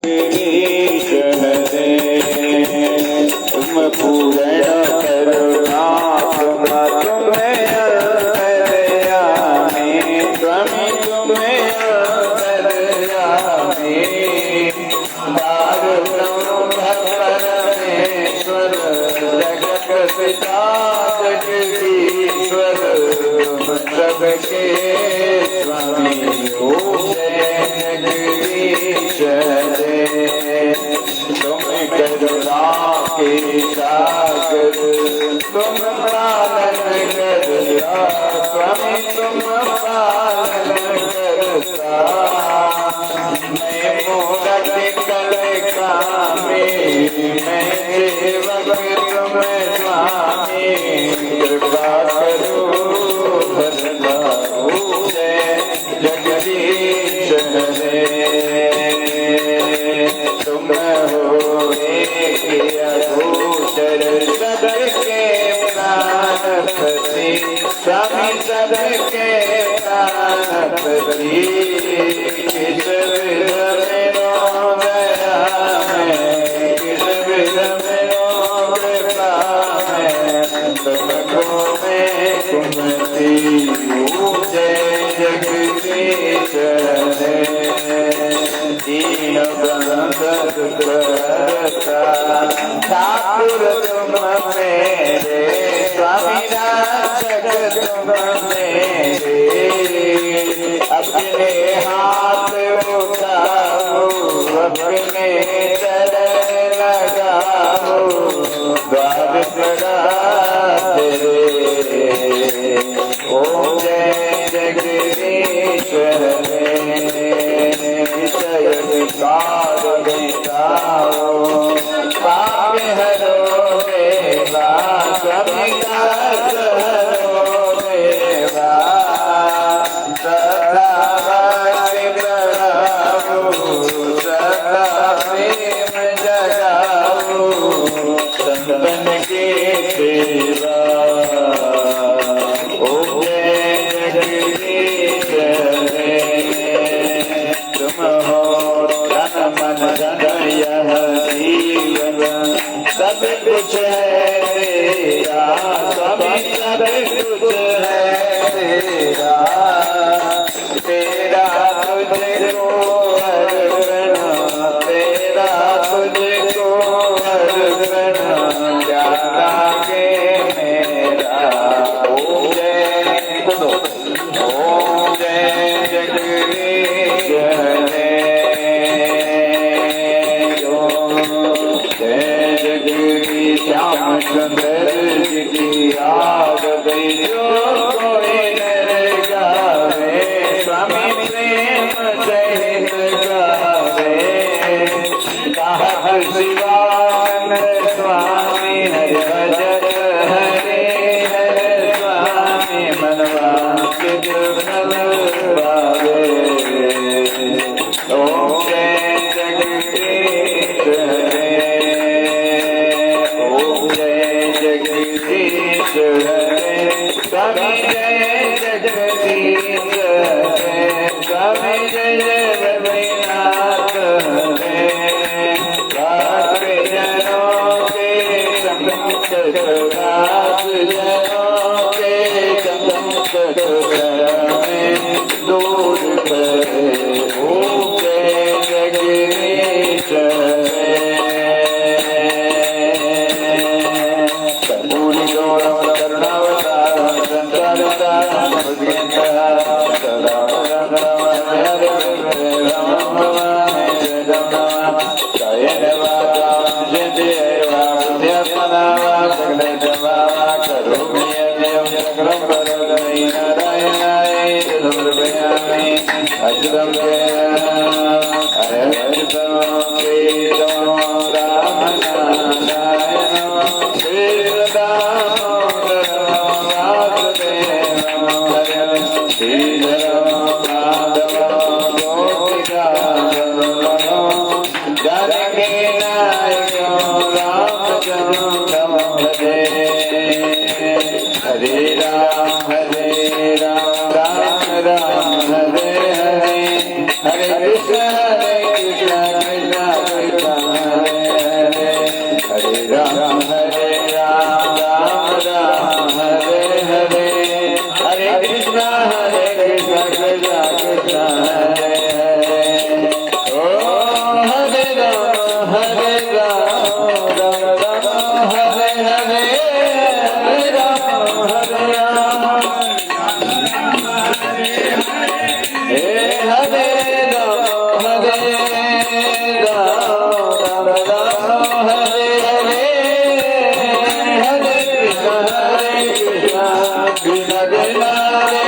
जगदीश हरे तुम पूर्ण करुणा तुम तुम्हें अंतर्यामी स्वामी तुम्हें अंतर्यामी परमेश्वर जगत पिता जगदीश्वर सबके स्वामी हो जगदीश हरे तुम करुणा के सागर तुम पालन करता स्वामी तुम पालन करता मैं मूरत कल कामी मैं सेवक तुम स्वामी कृपा करो धर्माओ जय जगदीश हरे तुम हो एक अगोचर सबके प्राणपति स्वामी सबके प्राणपति किस विध मेरो दया में किस विध मेरो कृपा में तुमको मैं कुमति हूँ जय जगदीश हरे दीन बंद दुखहर्ता ठाकुर तुम मेरे स्वामी रक्षक तुम मेरे अपने हाथ उठाओ अपने चरण लगाओ द्वार खड़ा तेरे ओम जय जगदीश हरे विकार मिटाओ पाप हरो देवा स्वामी दास हरो देवा सदा भक्ति बढ़ाओ सदा प्रेम जगाओ संतन की सेवा ओम जय जगदीश हरे तुम हो धन मन धन यह जीवन सब कुछ है तेरा स्वामी सब कुछ है तेरा तेरा तुझको अर्पण तेरा तुझको अर्पण क्या लागे मेरा ओम जय जगदीश हरे श्याम सुंदर जी की याद गई जो कोई नर गावे स्वामी प्रेम सहित गावे कहा शिवानंद स्वामी हरे भजन हरे हरे स्वामी मनवांछित फल पावे ओम जय जगदीश हरे जगदीश हरे स्वामी जय जगदीश हरे स्वामी जय रविनाथ हरे भक्त जनों के संकट दास जनों के संकट में दूर करे ओम जय जगदीश हरे Hare Krishna Krishna Hare Ram, Ram Ram Hare Hare, Hare Ram, Hare Ram, Hare Hare Ram, Hare Ram, Ram Ram Hare Hare, Hare Krishna, Krishna Krishna Hare Hare,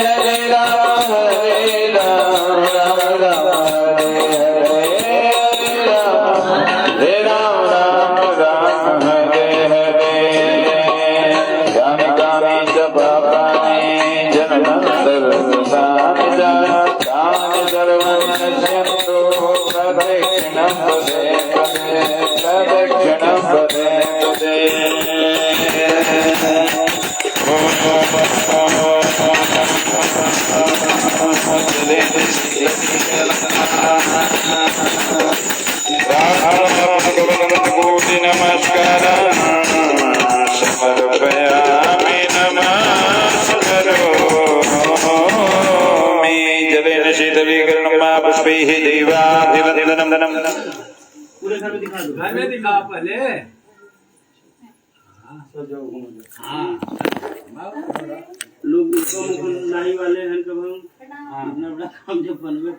Hare Ram, Ram Ram Hare Hare, Hare Ram, Ram Hare Hare. Kami kami sabapani janam sarvasani kami sarvanasyanto pradakshina pade pade pradakshina pade कोटि नमस्कार समर्पयामि नमस्करोमि जलेन शीतलीकरणं मा पुष्पैः देवाधिवन्दनं पूरे घर में दिखा दो। घर में दिखा पहले। हाँ लोग नाई वाले हैं कब हम इतना बड़ा काम जब बनवे